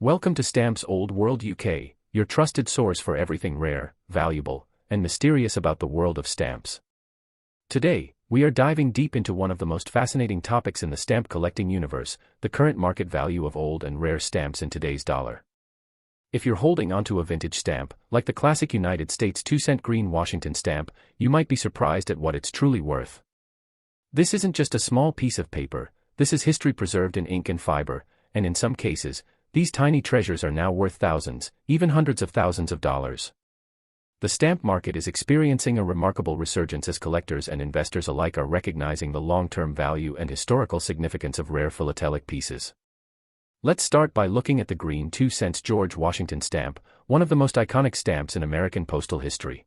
Welcome to Stamps Old World UK, your trusted source for everything rare, valuable, and mysterious about the world of stamps. Today, we are diving deep into one of the most fascinating topics in the stamp collecting universe, the current market value of old and rare stamps in today's dollar. If you're holding onto a vintage stamp, like the classic United States 2-cent green Washington stamp, you might be surprised at what it's truly worth. This isn't just a small piece of paper, this is history preserved in ink and fiber, and in some cases, these tiny treasures are now worth thousands, even hundreds of thousands of dollars. The stamp market is experiencing a remarkable resurgence as collectors and investors alike are recognizing the long-term value and historical significance of rare philatelic pieces. Let's start by looking at the green 2-cent George Washington stamp, one of the most iconic stamps in American postal history.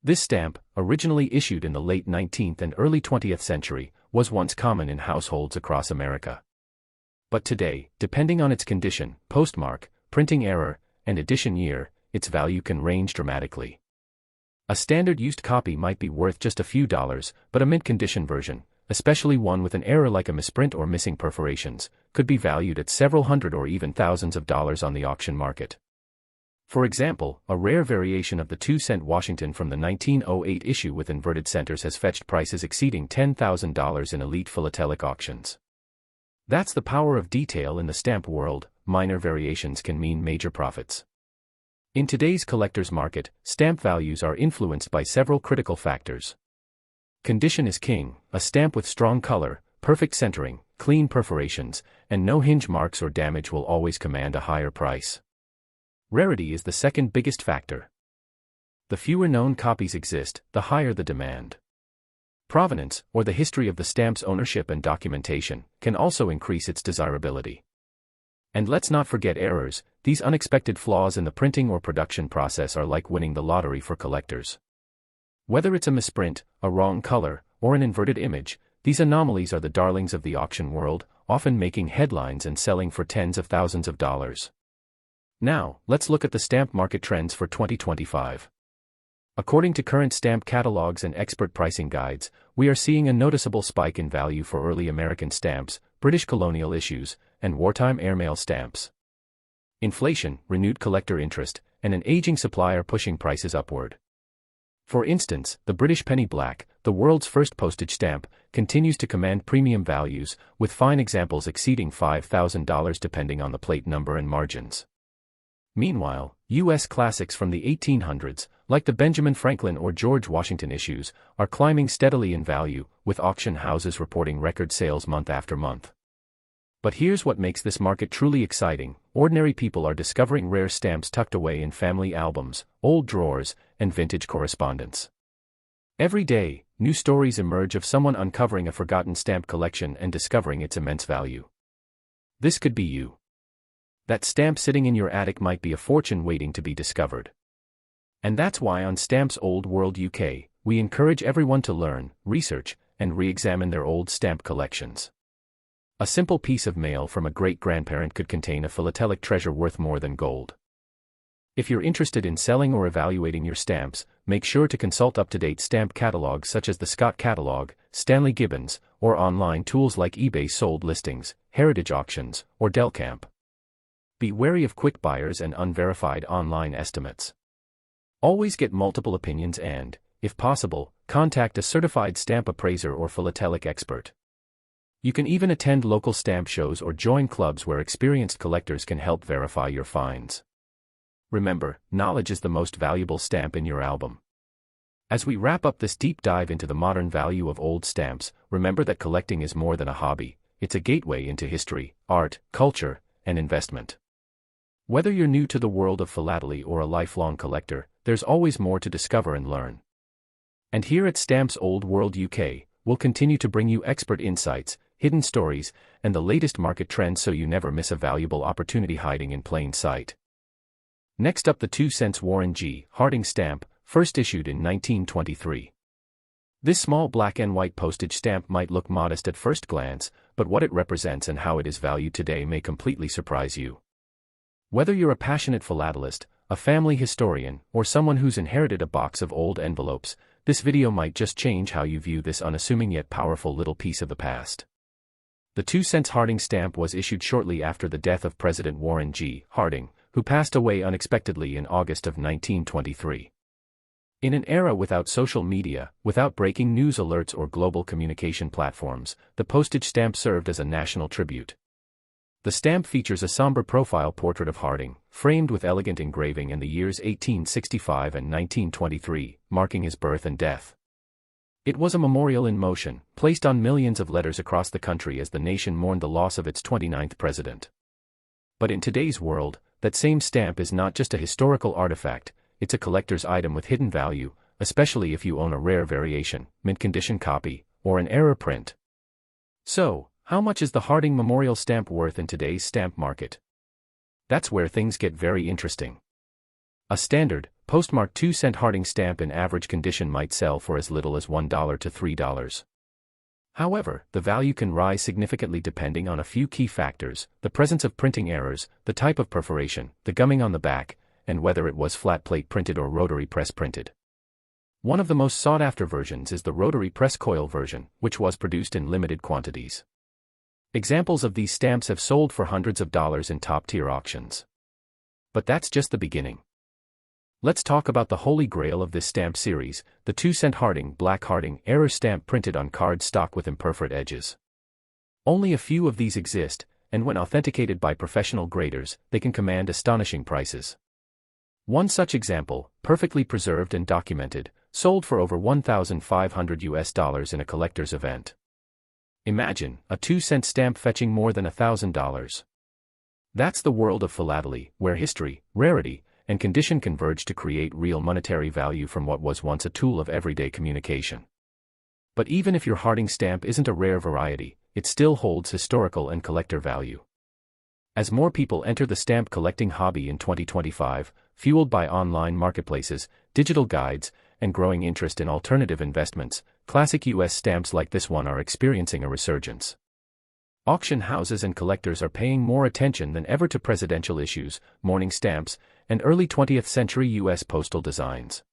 This stamp, originally issued in the late 19th and early 20th century, was once common in households across America. But today, depending on its condition, postmark, printing error, and edition year, its value can range dramatically. A standard used copy might be worth just a few dollars, but a mint-condition version, especially one with an error like a misprint or missing perforations, could be valued at several hundred or even thousands of dollars on the auction market. For example, a rare variation of the 2-cent Washington from the 1908 issue with inverted centers has fetched prices exceeding $10,000 in elite philatelic auctions. That's the power of detail in the stamp world. Minor variations can mean major profits. In today's collector's market, stamp values are influenced by several critical factors. Condition is king. A stamp with strong color, perfect centering, clean perforations, and no hinge marks or damage will always command a higher price. Rarity is the second biggest factor. The fewer known copies exist, the higher the demand. Provenance, or the history of the stamp's ownership and documentation, can also increase its desirability. And let's not forget errors. These unexpected flaws in the printing or production process are like winning the lottery for collectors. Whether it's a misprint, a wrong color, or an inverted image, these anomalies are the darlings of the auction world, often making headlines and selling for tens of thousands of dollars. Now, let's look at the stamp market trends for 2025. According to current stamp catalogs and expert pricing guides, we are seeing a noticeable spike in value for early American stamps, British colonial issues, and wartime airmail stamps. Inflation, renewed collector interest, and an aging supply are pushing prices upward. For instance, the British penny black, the world's first postage stamp, continues to command premium values, with fine examples exceeding $5,000 depending on the plate number and margins. Meanwhile, U.S. classics from the 1800s, like the Benjamin Franklin or George Washington issues, are climbing steadily in value, with auction houses reporting record sales month after month. But here's what makes this market truly exciting: ordinary people are discovering rare stamps tucked away in family albums, old drawers, and vintage correspondence. Every day, new stories emerge of someone uncovering a forgotten stamp collection and discovering its immense value. This could be you. That stamp sitting in your attic might be a fortune waiting to be discovered. And that's why on Stamps Old World UK, we encourage everyone to learn, research, and re-examine their old stamp collections. A simple piece of mail from a great-grandparent could contain a philatelic treasure worth more than gold. If you're interested in selling or evaluating your stamps, make sure to consult up-to-date stamp catalogs such as the Scott Catalog, Stanley Gibbons, or online tools like eBay sold listings, Heritage Auctions, or Delcamp. Be wary of quick buyers and unverified online estimates. Always get multiple opinions and, if possible, contact a certified stamp appraiser or philatelic expert. You can even attend local stamp shows or join clubs where experienced collectors can help verify your finds. Remember, knowledge is the most valuable stamp in your album. As we wrap up this deep dive into the modern value of old stamps, remember that collecting is more than a hobby. It's a gateway into history, art, culture, and investment. Whether you're new to the world of philately or a lifelong collector, there's always more to discover and learn. And here at Stamps Old World UK, we'll continue to bring you expert insights, hidden stories, and the latest market trends so you never miss a valuable opportunity hiding in plain sight. Next up, the 2-cent Warren G. Harding stamp, first issued in 1923. This small black and white postage stamp might look modest at first glance, but what it represents and how it is valued today may completely surprise you. Whether you're a passionate philatelist, a family historian, or someone who's inherited a box of old envelopes, this video might just change how you view this unassuming yet powerful little piece of the past. The 2-cent Harding stamp was issued shortly after the death of President Warren G. Harding, who passed away unexpectedly in August of 1923. In an era without social media, without breaking news alerts or global communication platforms, the postage stamp served as a national tribute. The stamp features a somber profile portrait of Harding, framed with elegant engraving and the years 1865 and 1923, marking his birth and death. It was a memorial in motion, placed on millions of letters across the country as the nation mourned the loss of its 29th president. But in today's world, that same stamp is not just a historical artifact, it's a collector's item with hidden value, especially if you own a rare variation, mint-condition copy, or an error print. So, how much is the Harding Memorial Stamp worth in today's stamp market? That's where things get very interesting. A standard, postmarked 2-cent Harding stamp in average condition might sell for as little as $1 to $3. However, the value can rise significantly depending on a few key factors: the presence of printing errors, the type of perforation, the gumming on the back, and whether it was flat plate printed or rotary press printed. One of the most sought-after versions is the rotary press coil version, which was produced in limited quantities. Examples of these stamps have sold for hundreds of dollars in top-tier auctions. But that's just the beginning. Let's talk about the holy grail of this stamp series, the 2-cent Harding Black Harding error stamp printed on card stock with imperforate edges. Only a few of these exist, and when authenticated by professional graders, they can command astonishing prices. One such example, perfectly preserved and documented, sold for over $1,500 in a collector's event. Imagine a 2-cent stamp fetching more than $1,000. That's the world of philately, where history, rarity, and condition converge to create real monetary value from what was once a tool of everyday communication. But even if your Harding stamp isn't a rare variety, it still holds historical and collector value. As more people enter the stamp collecting hobby in 2025, fueled by online marketplaces, digital guides, and growing interest in alternative investments, classic U.S. stamps like this one are experiencing a resurgence. Auction houses and collectors are paying more attention than ever to presidential issues, mourning stamps, and early 20th century U.S. postal designs.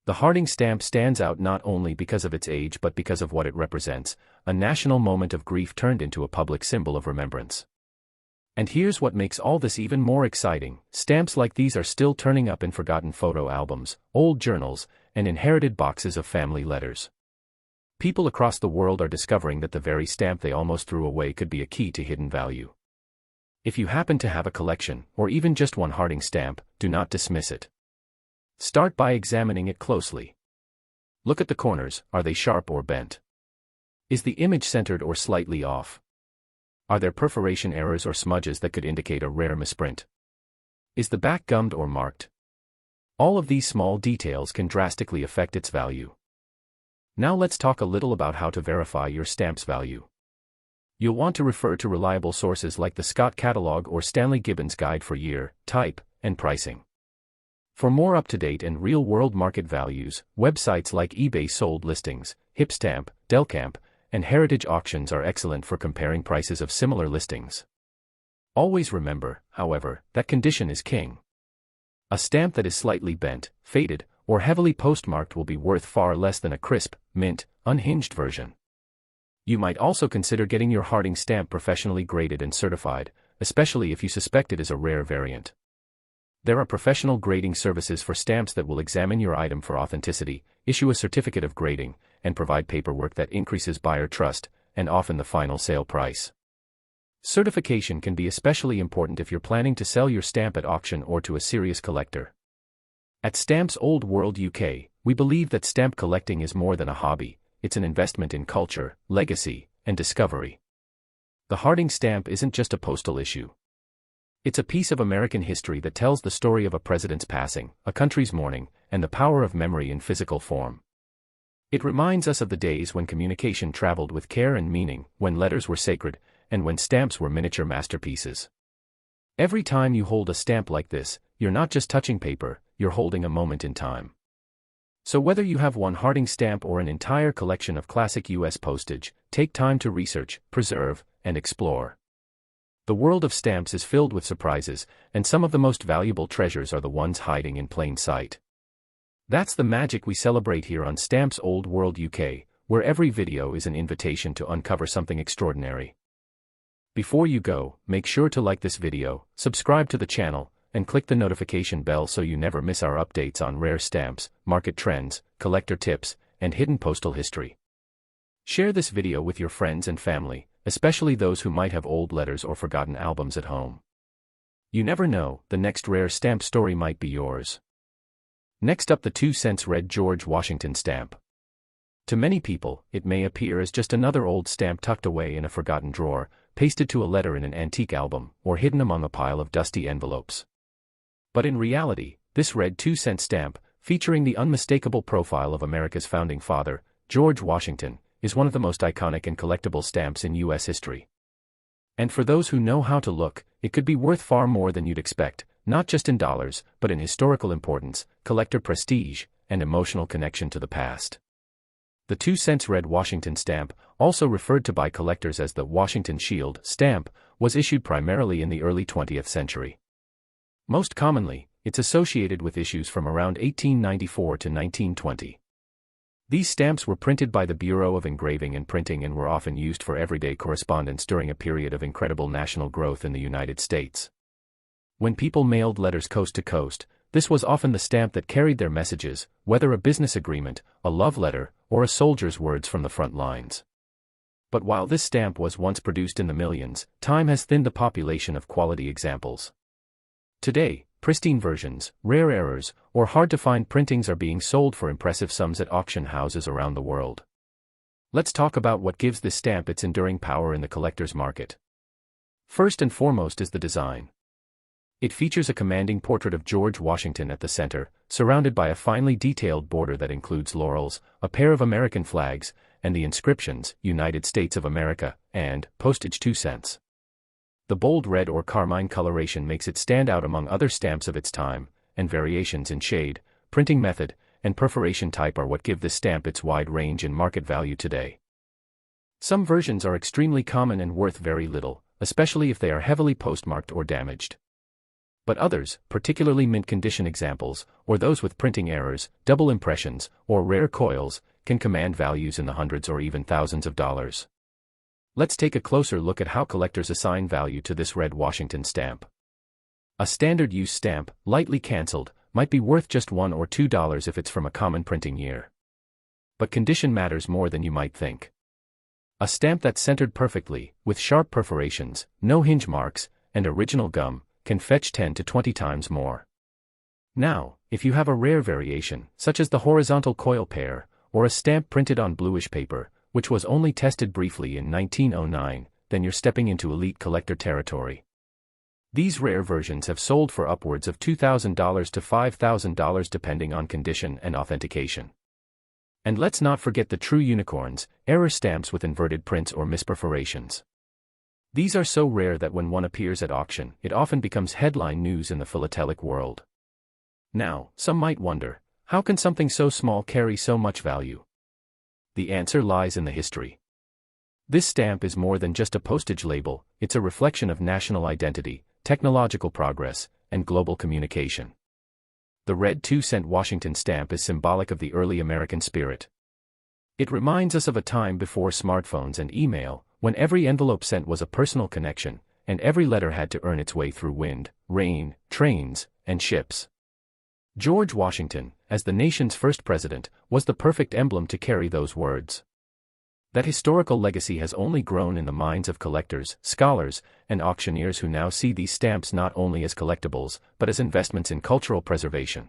The Harding stamp stands out not only because of its age but because of what it represents, a national moment of grief turned into a public symbol of remembrance. And here's what makes all this even more exciting: stamps like these are still turning up in forgotten photo albums, old journals, and inherited boxes of family letters. People across the world are discovering that the very stamp they almost threw away could be a key to hidden value. If you happen to have a collection, or even just one Harding stamp, do not dismiss it. Start by examining it closely. Look at the corners, are they sharp or bent? Is the image centered or slightly off? Are there perforation errors or smudges that could indicate a rare misprint? Is the back gummed or marked? All of these small details can drastically affect its value. Now let's talk a little about how to verify your stamp's value. You'll want to refer to reliable sources like the Scott Catalog or Stanley Gibbons Guide for year, type, and pricing. For more up-to-date and real-world market values, websites like eBay Sold Listings, Hipstamp, Delcamp, and Heritage Auctions are excellent for comparing prices of similar listings. Always remember, however, that condition is king. A stamp that is slightly bent, faded, or heavily postmarked will be worth far less than a crisp, mint, unhinged version. You might also consider getting your Harding stamp professionally graded and certified, especially if you suspect it is a rare variant. There are professional grading services for stamps that will examine your item for authenticity, issue a certificate of grading, and provide paperwork that increases buyer trust, and often the final sale price. Certification can be especially important if you're planning to sell your stamp at auction or to a serious collector. At Stamps Old World UK, we believe that stamp collecting is more than a hobby, it's an investment in culture, legacy, and discovery. The Harding stamp isn't just a postal issue. It's a piece of American history that tells the story of a president's passing, a country's mourning, and the power of memory in physical form. It reminds us of the days when communication traveled with care and meaning, when letters were sacred, and when stamps were miniature masterpieces. Every time you hold a stamp like this, you're not just touching paper, you're holding a moment in time. So whether you have one Harding stamp or an entire collection of classic U.S. postage, take time to research, preserve, and explore. The world of stamps is filled with surprises, and some of the most valuable treasures are the ones hiding in plain sight. That's the magic we celebrate here on Stamps Old World UK, where every video is an invitation to uncover something extraordinary. Before you go, make sure to like this video, subscribe to the channel, and click the notification bell so you never miss our updates on rare stamps, market trends, collector tips, and hidden postal history. Share this video with your friends and family, especially those who might have old letters or forgotten albums at home. You never know, the next rare stamp story might be yours. Next up, the 2-cent red George Washington stamp. To many people, it may appear as just another old stamp tucked away in a forgotten drawer, pasted to a letter in an antique album, or hidden among a pile of dusty envelopes. But in reality, this red 2-cent stamp, featuring the unmistakable profile of America's founding father, George Washington, is one of the most iconic and collectible stamps in U.S. history. And for those who know how to look, it could be worth far more than you'd expect, not just in dollars, but in historical importance, collector prestige, and emotional connection to the past. The 2-cent red Washington stamp, also referred to by collectors as the Washington Shield stamp, was issued primarily in the early 20th century. Most commonly, it's associated with issues from around 1894 to 1920. These stamps were printed by the Bureau of Engraving and Printing and were often used for everyday correspondence during a period of incredible national growth in the United States. When people mailed letters coast to coast, this was often the stamp that carried their messages, whether a business agreement, a love letter, or a soldier's words from the front lines. But while this stamp was once produced in the millions, time has thinned the population of quality examples. Today, pristine versions, rare errors, or hard-to-find printings are being sold for impressive sums at auction houses around the world. Let's talk about what gives this stamp its enduring power in the collector's market. First and foremost is the design. It features a commanding portrait of George Washington at the center, surrounded by a finely detailed border that includes laurels, a pair of American flags, and the inscriptions, United States of America, and postage 2 cents. The bold red or carmine coloration makes it stand out among other stamps of its time, and variations in shade, printing method, and perforation type are what give this stamp its wide range in market value today. Some versions are extremely common and worth very little, especially if they are heavily postmarked or damaged. But others, particularly mint condition examples, or those with printing errors, double impressions, or rare coils, can command values in the hundreds or even thousands of dollars. Let's take a closer look at how collectors assign value to this red Washington stamp. A standard use stamp, lightly canceled, might be worth just $1 or $2 if it's from a common printing year. But condition matters more than you might think. A stamp that's centered perfectly, with sharp perforations, no hinge marks, and original gum, can fetch 10 to 20 times more. Now, if you have a rare variation, such as the horizontal coil pair, or a stamp printed on bluish paper, which was only tested briefly in 1909, then you're stepping into elite collector territory. These rare versions have sold for upwards of $2,000 to $5,000 depending on condition and authentication. And let's not forget the true unicorns, error stamps with inverted prints or misperforations. These are so rare that when one appears at auction, it often becomes headline news in the philatelic world. Now, some might wonder, how can something so small carry so much value? The answer lies in the history. This stamp is more than just a postage label, it's a reflection of national identity, technological progress, and global communication. The red 2-cent Washington stamp is symbolic of the early American spirit. It reminds us of a time before smartphones and email, when every envelope sent was a personal connection, and every letter had to earn its way through wind, rain, trains, and ships. George Washington, as the nation's first president, was the perfect emblem to carry those words. That historical legacy has only grown in the minds of collectors, scholars, and auctioneers who now see these stamps not only as collectibles, but as investments in cultural preservation.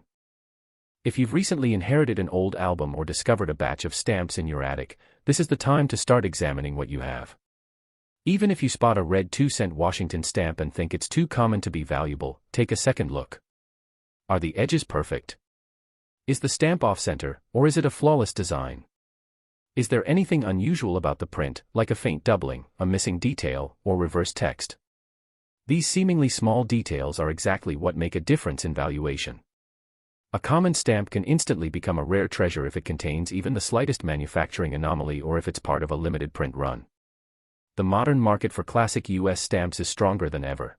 If you've recently inherited an old album or discovered a batch of stamps in your attic, this is the time to start examining what you have. Even if you spot a red 2-cent Washington stamp and think it's too common to be valuable, take a second look. Are the edges perfect? Is the stamp off-center, or is it a flawless design? Is there anything unusual about the print, like a faint doubling, a missing detail, or reverse text? These seemingly small details are exactly what make a difference in valuation. A common stamp can instantly become a rare treasure if it contains even the slightest manufacturing anomaly or if it's part of a limited print run. The modern market for classic U.S. stamps is stronger than ever.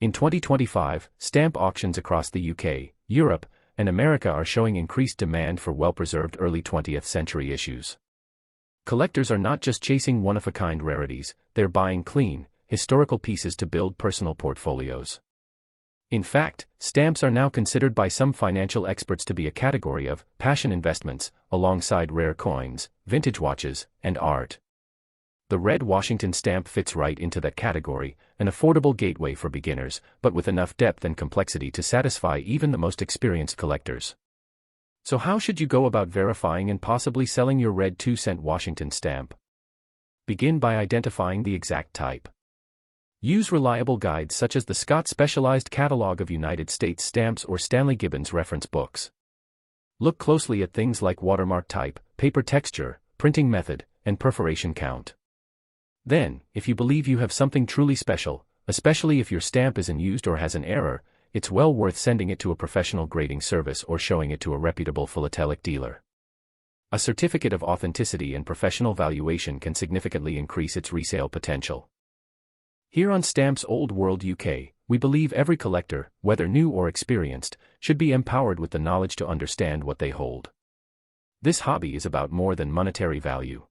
In 2025, stamp auctions across the UK, Europe, and America are showing increased demand for well-preserved early 20th century issues. Collectors are not just chasing one-of-a-kind rarities, they're buying clean, historical pieces to build personal portfolios. In fact, stamps are now considered by some financial experts to be a category of passion investments, alongside rare coins, vintage watches, and art. The red Washington stamp fits right into that category, an affordable gateway for beginners, but with enough depth and complexity to satisfy even the most experienced collectors. So how should you go about verifying and possibly selling your red 2-cent Washington stamp? Begin by identifying the exact type. Use reliable guides such as the Scott Specialized Catalog of United States Stamps or Stanley Gibbons reference books. Look closely at things like watermark type, paper texture, printing method, and perforation count. Then, if you believe you have something truly special, especially if your stamp isn't used or has an error, it's well worth sending it to a professional grading service or showing it to a reputable philatelic dealer. A certificate of authenticity and professional valuation can significantly increase its resale potential. Here on Stamps Old World UK, we believe every collector, whether new or experienced, should be empowered with the knowledge to understand what they hold. This hobby is about more than monetary value.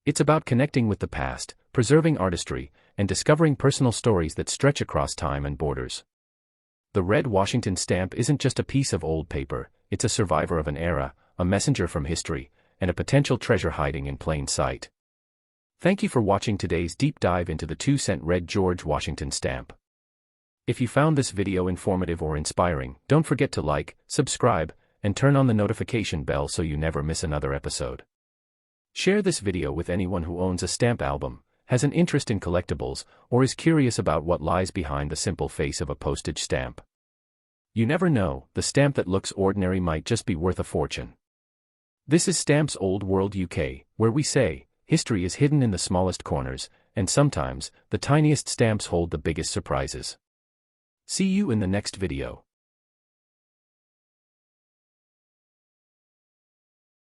It's about connecting with the past, preserving artistry, and discovering personal stories that stretch across time and borders. The red Washington stamp isn't just a piece of old paper, it's a survivor of an era, a messenger from history, and a potential treasure hiding in plain sight. Thank you for watching today's deep dive into the 2-cent red George Washington stamp. If you found this video informative or inspiring, don't forget to like, subscribe, and turn on the notification bell so you never miss another episode. Share this video with anyone who owns a stamp album, has an interest in collectibles, or is curious about what lies behind the simple face of a postage stamp. You never know, the stamp that looks ordinary might just be worth a fortune. This is Stamps Old World UK, where we say, history is hidden in the smallest corners, and sometimes, the tiniest stamps hold the biggest surprises. See you in the next video.